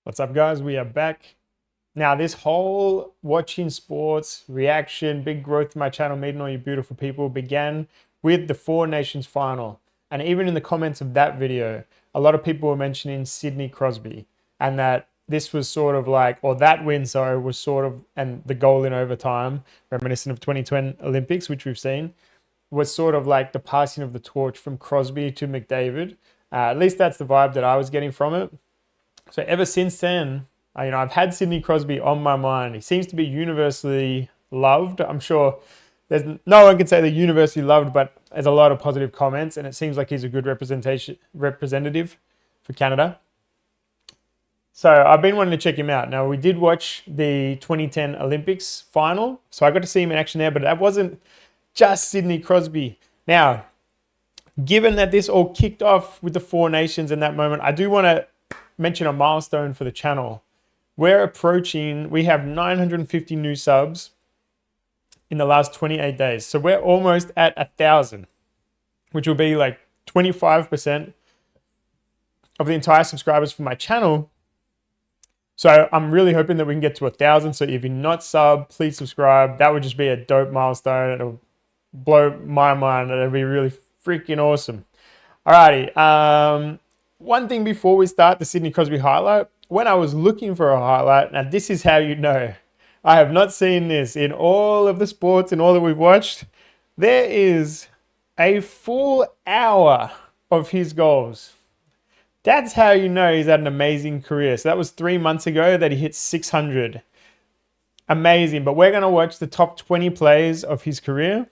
What's up, guys? We are back. Now, this whole watching sports reaction, big growth to my channel, meeting all you beautiful people, began with the Four Nations final. And even in the comments of that video, a lot of people were mentioning Sidney Crosby, and that this was sort of like, or that win, sorry, was sort of, and the goal in overtime, reminiscent of 2020 Olympics, which we've seen, was sort of like the passing of the torch from Crosby to McDavid. At least that's the vibe that I was getting from it. So ever since then, I've had Sidney Crosby on my mind. He seems to be universally loved. I'm sure there's no one can say they're universally loved, but there's a lot of positive comments, and it seems like he's a good representative for Canada. So I've been wanting to check him out. Now, we did watch the 2010 Olympics final, so I got to see him in action there, but that wasn't just Sidney Crosby. Now, given that this all kicked off with the Four Nations in that moment, I do want to mention a milestone for the channel. We have 950 new subs in the last 28 days. So we're almost at 1,000, which will be like 25% of the entire subscribers for my channel. So I'm really hoping that we can get to 1,000. So if you're not sub, please subscribe. That would just be a dope milestone. It'll blow my mind. It'll be really freaking awesome. Alrighty. One thing before we start the Sidney Crosby highlight, when I was looking for a highlight, now this is how you know. I have not seen this in all of the sports and all that we've watched. There is a full hour of his goals. That's how you know he's had an amazing career. So that was 3 months ago that he hit 600. Amazing. But we're going to watch the top 20 plays of his career.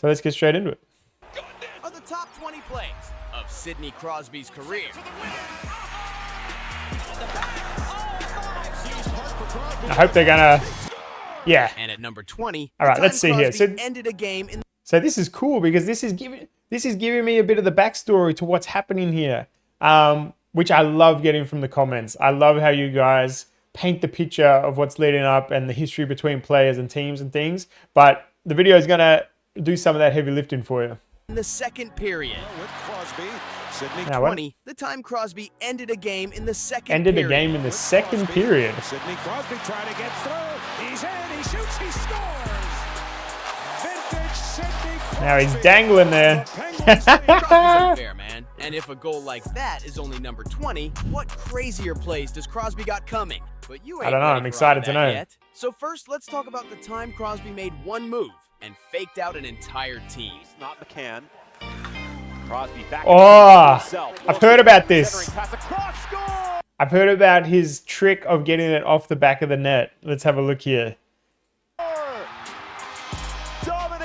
So let's get straight into it. Are the top 20 plays of Sidney Crosby's career. I hope they're gonna, yeah. And at number 20, all right, let's see here. So ended a game in this is cool because this is giving me a bit of the backstory to what's happening here, which I love getting from the comments. I love how you guys paint the picture of what's leading up and the history between players and teams and things. But the video is gonna do some of that heavy lifting for you. In the second period. With Crosby, Sidney Now, 20, the time Crosby ended a game in the second period. Ended a game in the second period. Sidney Crosby trying to get through. He's in, he shoots, he scores. Vintage Sidney Crosby. Now he's dangling there. Crosby's unfair, man. And if a goal like that is only number 20, what crazier plays does Crosby got coming? But you ain't I don't know, ready I'm for excited all to that know. Yet. So first, let's talk about the time Crosby made one move and faked out an entire team. Not McCann. Crosby back. Oh, I've heard about this. I've heard about his trick of getting it off the back of the net. Let's have a look here.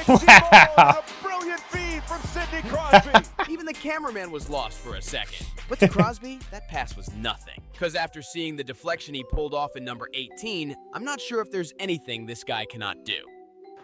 Wow. Brilliant feed from Sidney Crosby. Even the cameraman was lost for a second. But to Crosby, that pass was nothing. Because after seeing the deflection he pulled off in number 18, I'm not sure if there's anything this guy cannot do.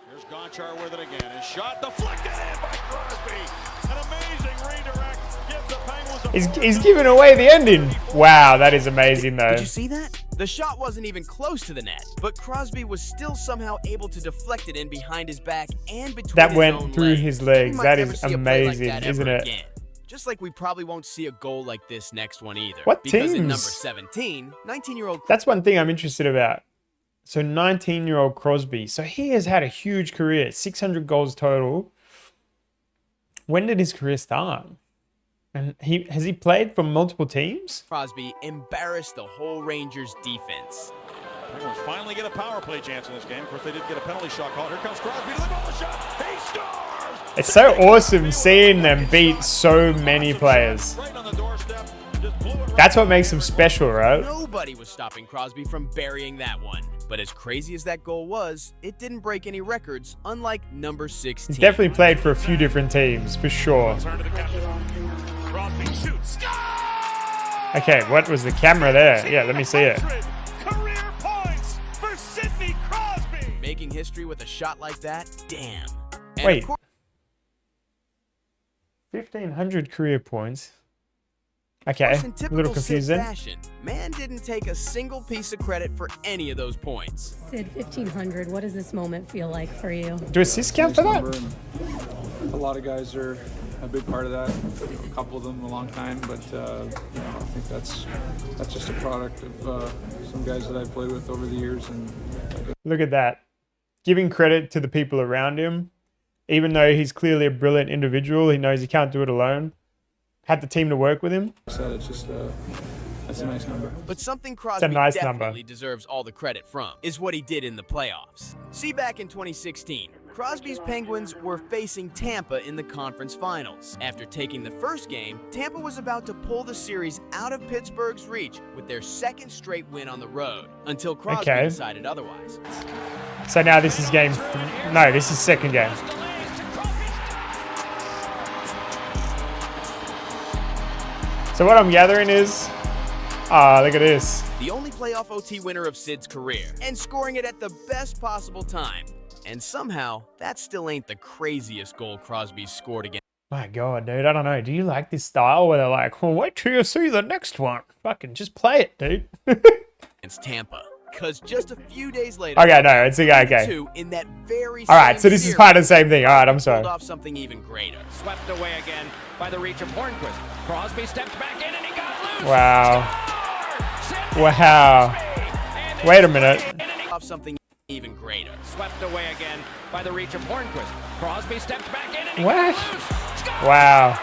Here's Gonchar with it again. His shot deflected in by Crosby. An amazing redirect gives the Penguins a He's giving away the ending. Wow, that is amazing though. Did you see that? The shot wasn't even close to the net, but Crosby was still somehow able to deflect it in behind his back and between That his went own through legs. his legs. We might That never is see a play like amazing, that isn't ever it? again. Just like we probably won't see a goal like this next one either. What because in teams? number 17, 19-year-old That's one thing I'm interested about. So 19-year-old Crosby. So he has had a huge career, 600 goals total. When did his career start? And has he played for multiple teams? Crosby embarrassed the whole Rangers defense. Penguins finally get a power play chance in this game. Of course, they did get a penalty shot called. Here comes Crosby to the goal shot. He scores! It's so awesome seeing them beat so many players. Right on the doorstep. Just blew it right. That's what makes them special, right? Nobody was stopping Crosby from burying that one. But as crazy as that goal was, it didn't break any records, unlike number 16. He's definitely played for a few different teams, for sure. Turn to the captain. Crosby shoots. Okay, what was the camera there? Yeah, let me see it. Career points for Sidney Crosby. Making history with a shot like that? Damn. And Wait. of course, 1,500 career points. Okay, in a little typical confused Sid there. fashion, man didn't take a single piece of credit for any of those points. Sid, 1,500, what does this moment feel like for you? Do assists count for that? A lot of guys are a big part of that. You know, a couple of them a long time, but you know, I think that's just a product of some guys that I've played with over the years. And Look at that. Giving credit to the people around him, even though he's clearly a brilliant individual, he knows he can't do it alone. Had the team to work with him. so it's just that's a nice number. But something Crosby nice definitely number. deserves all the credit from is what he did in the playoffs. See, back in 2016, Crosby's Penguins were facing Tampa in the conference finals. After taking the first game, Tampa was about to pull the series out of Pittsburgh's reach with their second straight win on the road, until Crosby decided otherwise. So now this is game no, this is second game. So what I'm gathering is, look at this. The only playoff OT winner of Sid's career, and scoring it at the best possible time. And somehow, that still ain't the craziest goal Crosby's scored against. My God, dude, I don't know. Do you like this style where they're like, well, wait till you see the next one. Fucking just play it, dude. Against Tampa. Because just a few days later, Okay, no, it's okay. Two in that very All right, so this is part of the same thing. All right, I'm sorry. Pulled off something even greater. Swept away again by the reach of Hornquist. Crosby steps back in and he got loose. Wow. Wow. Wait a minute. Off something even greater. Swept away again by the reach of Hornquist. Crosby steps back in and he What? got loose. Score! Wow.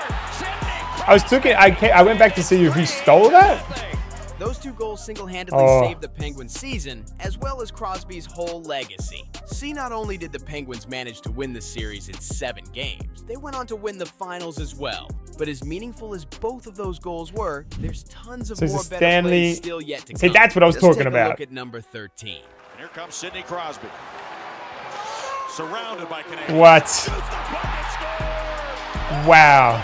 I went back to see if he stole that. Those two goals single-handedly saved the Penguins' season, as well as Crosby's whole legacy. See, not only did the Penguins manage to win the series in 7 games, they went on to win the finals as well. But as meaningful as both of those goals were, there's tons of more better plays still yet to come. See, that's what I was talking take about. A look at number 13. And here comes Sidney Crosby. Surrounded by Canadians. What? Wow.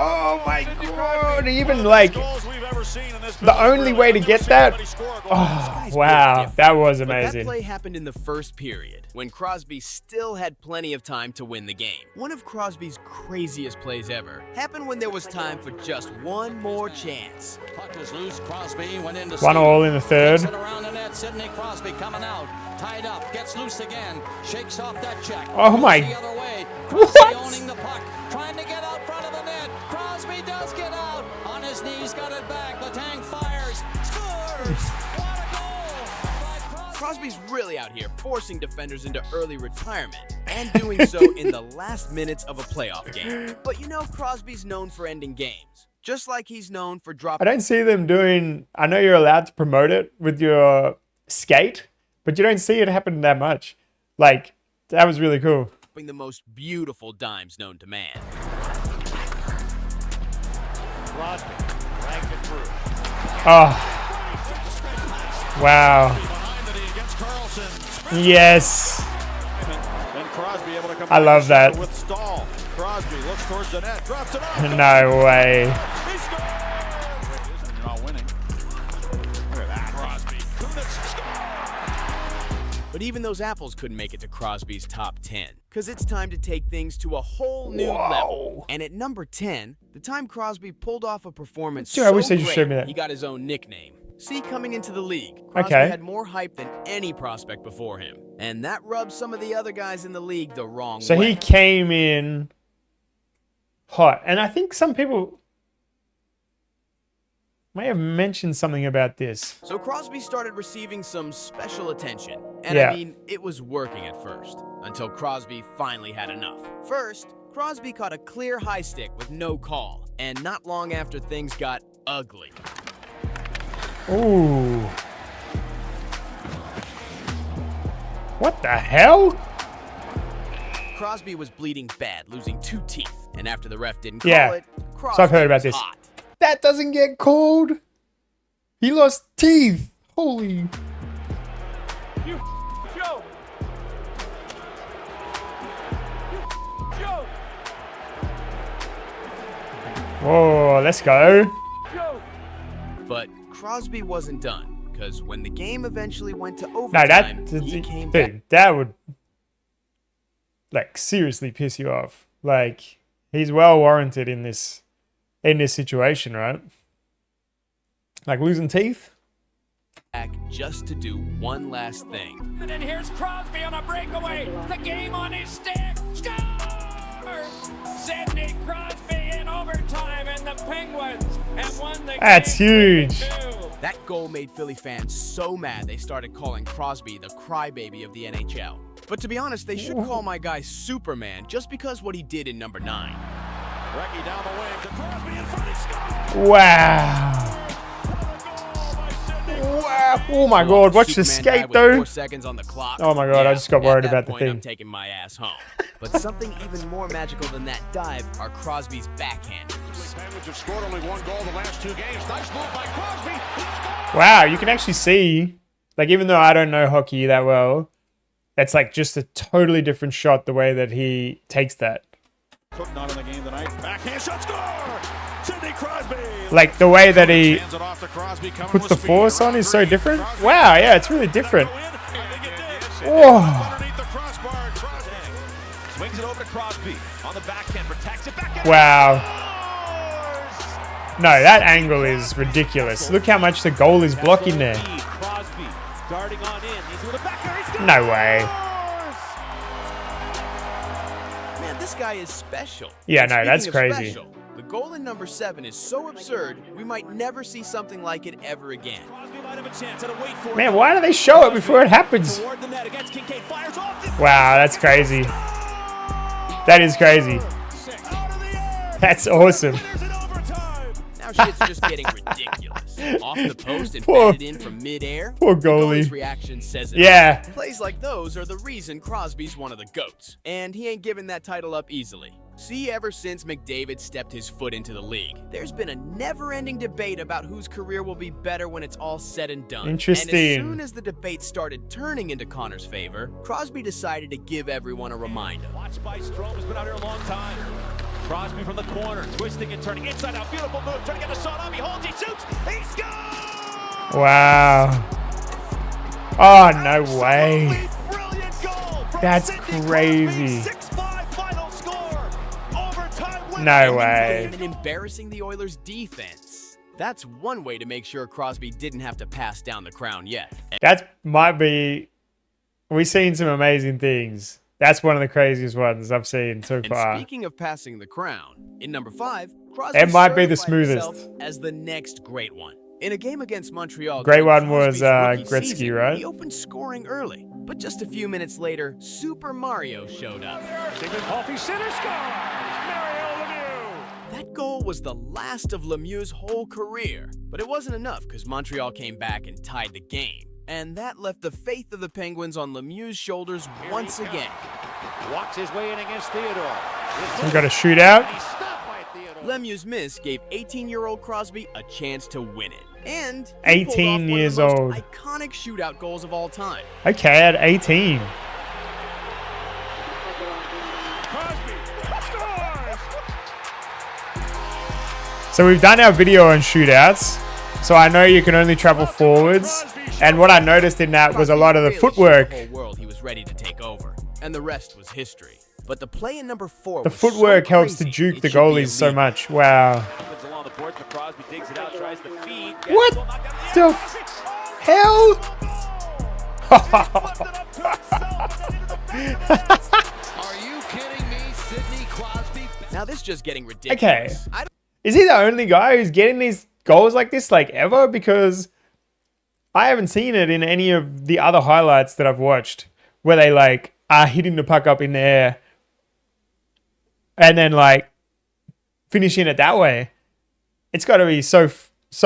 Oh my God, even like the only way to get that. Oh, wow, that was amazing. But that play happened in the first period, when Crosby still had plenty of time to win the game. One of Crosby's craziest plays ever happened when there was time for just one more chance. Puck was loose. Crosby went into 1-1 in the third. around the net. Sidney Crosby coming out, tied up, gets loose again, shakes off that check. Oh my! The other way. What? Crosby owning the puck, trying to get out front of the net. Crosby does get out on his knees, got it back. Letang fires, scores. What a goal! Crosby's really out here forcing defenders into early retirement and doing so in the last minutes of a playoff game. But you know, Crosby's known for ending games, just like he's known for I dropping. don't see them doing. I know you're allowed to promote it with your skate, but you don't see it happen that much. Like, that was really cool. The most beautiful dimes known to man. Crosby dragged it through. Oh. Wow. Yes. And Crosby able to come I love that. with Stahl. Crosby looks towards the net, drops it off. No way. He scores! You're not winning. Look at that, Crosby. But even those apples couldn't make it to Crosby's top 10, because it's time to take things to a whole new level. And at number 10, the time Crosby pulled off a performance Dude, so I wish they just great, showed me that. he got his own nickname. See, coming into the league, Crosby Okay. had more hype than any prospect before him, and that rubbed some of the other guys in the league the wrong So way. he came in hot, and I think some people may have mentioned something about this. So Crosby started receiving some special attention. And Yeah. I mean, it was working at first, until Crosby finally had enough. First, Crosby caught a clear high stick with no call, and not long after things got ugly. Ooh. What the hell? Crosby was bleeding bad, losing 2 teeth, and after the ref didn't call Yeah. it, Crosby So I've heard about was this. hot. That doesn't get called. He lost teeth. Holy. You joke. You joke. Whoa, let's go. Joke. But Crosby wasn't done, because when the game eventually went to No, overtime, he came back. dude, that would like seriously piss you off. Like, he's well warranted in this situation, right? Like losing teeth. back just to do one last thing. And then here's Crosby on a breakaway. The game on his stick. Score! Sidney Crosby in overtime, and the Penguins have won the That's game. huge. 3-2. That goal made Philly fans so mad they started calling Crosby the crybaby of the NHL. But to be honest, they should call my guy Superman just because what he did in number 9. Recchi down the wing to Crosby in front. He scores. Wow. Wow. Oh my God. Watch the Superman died skate with though. 4 seconds on the clock. Oh my God, I just got worried at that about the point, I'm thing. taking my ass home. But something even more magical than that dive are Crosby's backhanders. Penguins have scored only 1 goal the last 2 games. Nice move by Crosby. He scores. Wow, you can actually see, like, even though I don't know hockey that well, it's like just a totally different shot the way that he takes that. Cook not in the game tonight. Backhand shot, score! Sidney Crosby. Like the way that he Hands it off to Crosby, coming puts with the speed. force on Around is so green. different. Crosby. Wow, yeah, it's really different. Go in. I think it did. Whoa. Underneath the crossbar. Crosby Swings it over to Crosby. On the backhand, protects it. Backhand. Wow. scores. No, that angle is ridiculous. Look how much the goal is blocking there. Crosby darting on in. He's with a backhand. He scores! No way. Man, this guy is special. Yeah, And no, that's speaking of crazy. special, the goal in number 7 is so absurd, we might never see something like it ever again. Crosby might have a chance. Had to wait for it. Man, why do they show it before it happens? Toward the net against Kincaid. Fires off. Wow, that's crazy. That is crazy. Out of the air. That's awesome. Winners in overtime. Now shit's just getting ridiculous. Off the post and Poor- batted in from midair. poor The goalie's goalie. reaction says it Yeah. all. Plays like those are the reason Crosby's one of the GOATs. And he ain't giving that title up easily. See, ever since McDavid stepped his foot into the league, there's been a never-ending debate about whose career will be better when it's all said and done. Interesting. And as soon as the debate started turning into Connor's favor, Crosby decided to give everyone a reminder. Watched by Strome, has been out here a long time. Crosby from the corner, twisting and turning inside out. Beautiful move, trying to get the shot off. He holds, he shoots, he scores! Wow. Oh, no way. Absolutely brilliant goal from That's Sidney crazy. Crosby. 6-5 final score. Overtime win. No Ending the way. game and embarrassing the Oilers' defense. That's one way to make sure Crosby didn't have to pass down the crown yet. That might be. We've seen some amazing things. That's one of the craziest ones I've seen so And far. speaking of passing the crown, in number 5, Crosby It might be the certified smoothest. himself as the next great one. In a game against Montreal, Great during one was, Crosby's rookie Gretzky, season, right? He opened scoring early, but just a few minutes later, Super Mario showed up. David Coffey center scores. Mario Lemieux. That goal was the last of Lemieux's whole career, but it wasn't enough because Montreal came back and tied the game. And that left the faith of the Penguins on Lemieux's shoulders once again. Walks his way in against Theodore. We got a shootout. He's stopped by Theodore. Lemieux's miss gave 18-year-old Crosby a chance to win it. And he pulled 18 off one of years the most old. iconic shootout goals of all time. Okay, at 18. Crosby scores. So we've done our video on shootouts. So I know you can only travel forwards. And what I noticed in that was a lot of the Crosby really footwork. showed the whole world he was ready to take over, and the rest was history. But the play in number 4 The was so footwork helps to crazy, juke it the should be goalies so illegal. much. Wow. Comes along the boards, but Crosby digs it out, tries the feed. What the hell? Are you kidding me, Sidney Crosby? Now this is just getting ridiculous. Okay. I don't Is he the only guy who's getting these goals like this, like ever? Because I haven't seen it in any of the other highlights that I've watched where they like are hitting the puck up in the air and then like finishing it that way. It's got to be so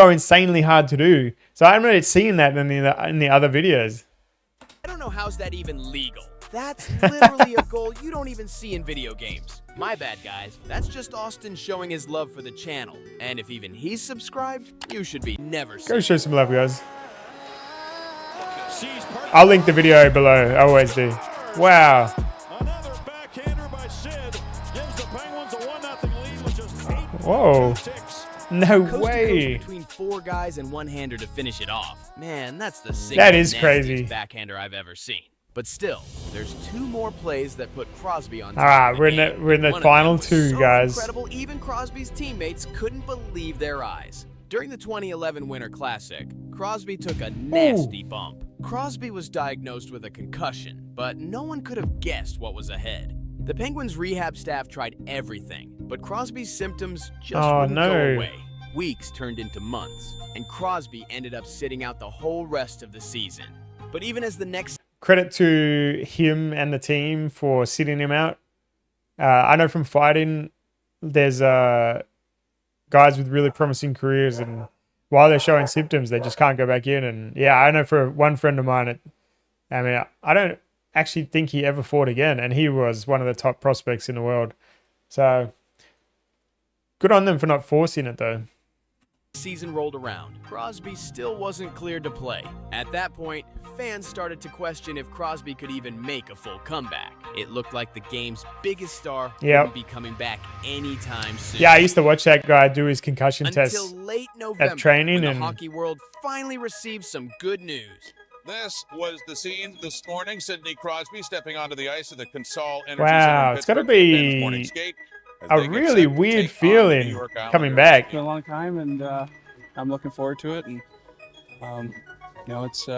insanely hard to do. So I'm not seeing that in the other videos. don't know how's that even legal. That's literally a goal you don't even see in video games. My bad, guys. That's just Austin showing his love for the channel. And if even he's subscribed, you should be never Go seen. show some love, guys. I'll link the video below. I always do. Wow. Another backhander by Sid gives the Penguins a 1-0 lead with just 8 Whoa. ticks. No Coast to coast way. between four guys and one-hander to finish it off. Man, that's the That is nastiest crazy. backhander I've ever seen. But still, there's two more plays that put Crosby on top. All right, of we're in the game. we're in the One of them final was two, so guys. Incredible, even Crosby's teammates couldn't believe their eyes. During the 2011 Winter Classic, Crosby took a nasty bump. Crosby was diagnosed with a concussion, but no one could have guessed what was ahead. The Penguins' rehab staff tried everything, but Crosby's symptoms just wouldn't go away. Weeks turned into months, and Crosby ended up sitting out the whole rest of the season. But even as the next... Credit to him and the team for sitting him out. I know from fighting, there's guys with really promising careers, and while they're showing symptoms, they just can't go back in. And yeah, I know for one friend of mine, I don't actually think he ever fought again, and he was one of the top prospects in the world. So good on them for not forcing it, though. Season rolled around, Crosby still wasn't cleared to play. At that point, fans started to question if Crosby could even make a full comeback. It looked like the game's biggest star wouldn't be coming back anytime soon. Yeah, I used to watch that guy do his concussion tests until late November, at training, when the hockey world finally received some good news. This was the scene this morning. Sidney Crosby stepping onto the ice of the Consol Energy Wow, Center. it's got to be a really weird feeling coming back. It's been a long time, and I'm looking forward to it. And it's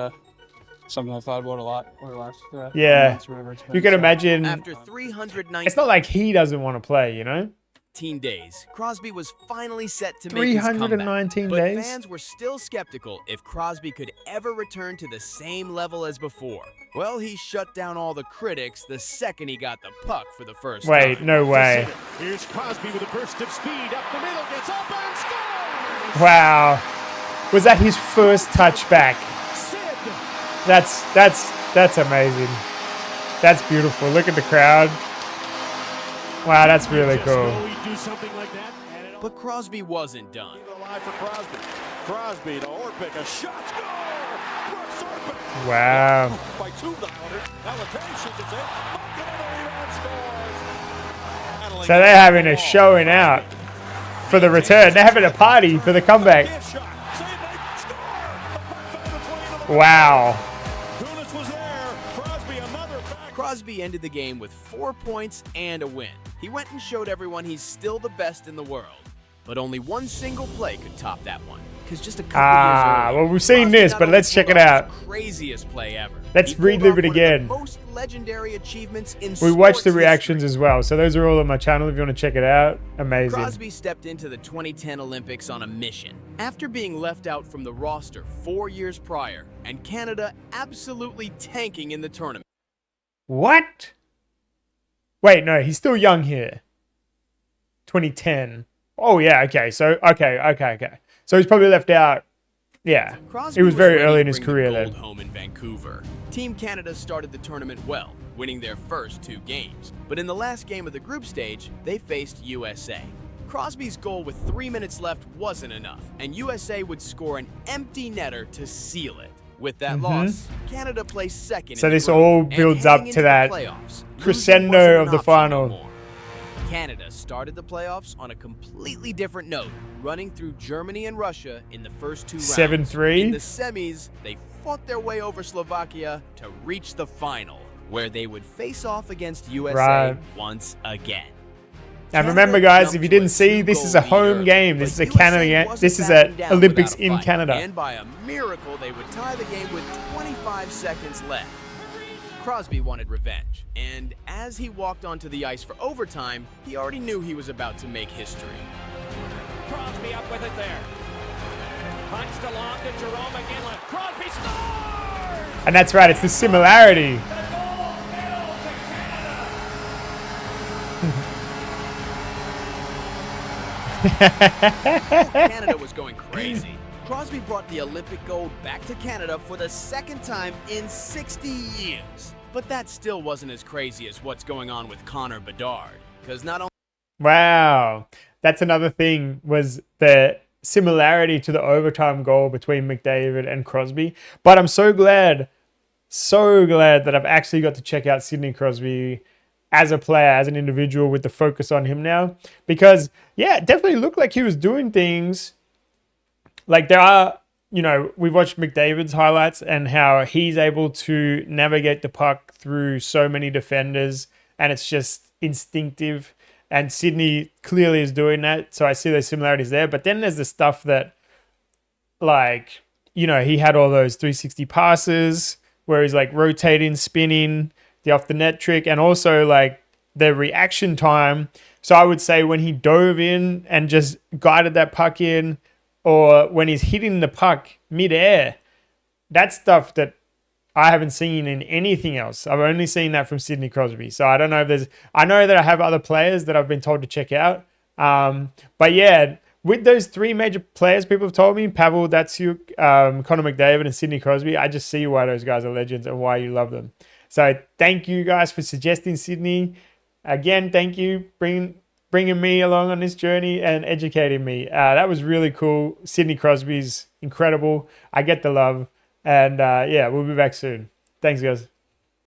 something I've thought about a lot over the last months, whatever it's been. You can imagine. After 319 it's not like he doesn't want to play, you know. days, Crosby was finally set to make his comeback. 319 but days. Fans were still skeptical if Crosby could ever return to the same level as before. Well, he shut down all the critics the second he got the puck for the first time. No way. Here's Crosby with a burst of speed up the middle, gets up and scores! Wow. Was that his first touchback? That's amazing. That's beautiful. Look at the crowd. Wow, that's really cool. But Crosby wasn't done. Crosby to Orpik, a shot, score! Wow. By two the So they're having a showing out for the return. They're having a party for the comeback. Wow. Crosby ended the game with 4 points and a win. He went and showed everyone he's still the best in the world. But only one single play could top that one. Because just a couple years earlier, well, we've seen Crosby this, not but only let's check pulled it off out. his craziest play ever. Let's He pulled relive off it one of the again. most legendary achievements in We watched the sports reactions history. as well. So those are all on my channel if you want to check it out. Amazing. Crosby stepped into the 2010 Olympics on a mission. After being left out from the roster 4 years prior, and Canada absolutely tanking in the tournament. What? Wait, no, he's still young here. 2010. Oh, yeah, okay. So, okay. So he's probably left out. Yeah. Crosby It was very ready early to in his bring the career gold then. home in Vancouver. Team Canada started the tournament well, winning their first 2 games. But in the last game of the group stage, they faced USA. Crosby's goal with 3 minutes left wasn't enough, and USA would score an empty netter to seal it. With that loss, Canada placed second So in the this group, all and builds heading up into to the that playoffs, crescendo losing wasn't of an the option final. no more. Canada started the playoffs on a completely different note, running through Germany and Russia in the first 2 rounds. 7-3. In the semis, they fought their way over Slovakia to reach the final, where they would face off against USA once again. And remember, guys, if you didn't see, this is a home game. This is a Canada game. This is at Olympics in Canada. And by a miracle, they would tie the game with 25 seconds left. Crosby wanted revenge, and as he walked onto the ice for overtime, he already knew he was about to make history. Crosby up with it there. Punched along to Jerome McGinley. Crosby scores! And that's right, it's the similarity. Canada was going crazy. Crosby brought the Olympic gold back to Canada for the second time in 60 years. But that still wasn't as crazy as what's going on with Connor Bedard. Because not only... Wow. That's another thing, was the similarity to the overtime goal between McDavid and Crosby. But I'm so glad that I've actually got to check out Sidney Crosby as a player, as an individual, with the focus on him now. Because, yeah, it definitely looked like he was doing things. Like there are, we've watched McDavid's highlights and how he's able to navigate the puck through so many defenders, and it's just instinctive. And Sidney clearly is doing that. So I see those similarities there. But then there's the stuff that like, you know, he had all those 360 passes where he's like rotating, spinning, the off the net trick, and also like the reaction time. So I would say when he dove in and just guided that puck in, or when he's hitting the puck midair, that's stuff that I haven't seen in anything else. I've only seen that from Sidney Crosby. So I don't know if there's, I know that I have other players that I've been told to check out. But yeah, with those three major players people have told me, Pavel Datsyuk, Connor McDavid, and Sidney Crosby, I just see why those guys are legends and why you love them. So thank you guys for suggesting Sidney. Again, thank you bringing me along on this journey and educating me. That was really cool. Sidney Crosby's incredible. I get the love. And yeah, we'll be back soon. Thanks, guys.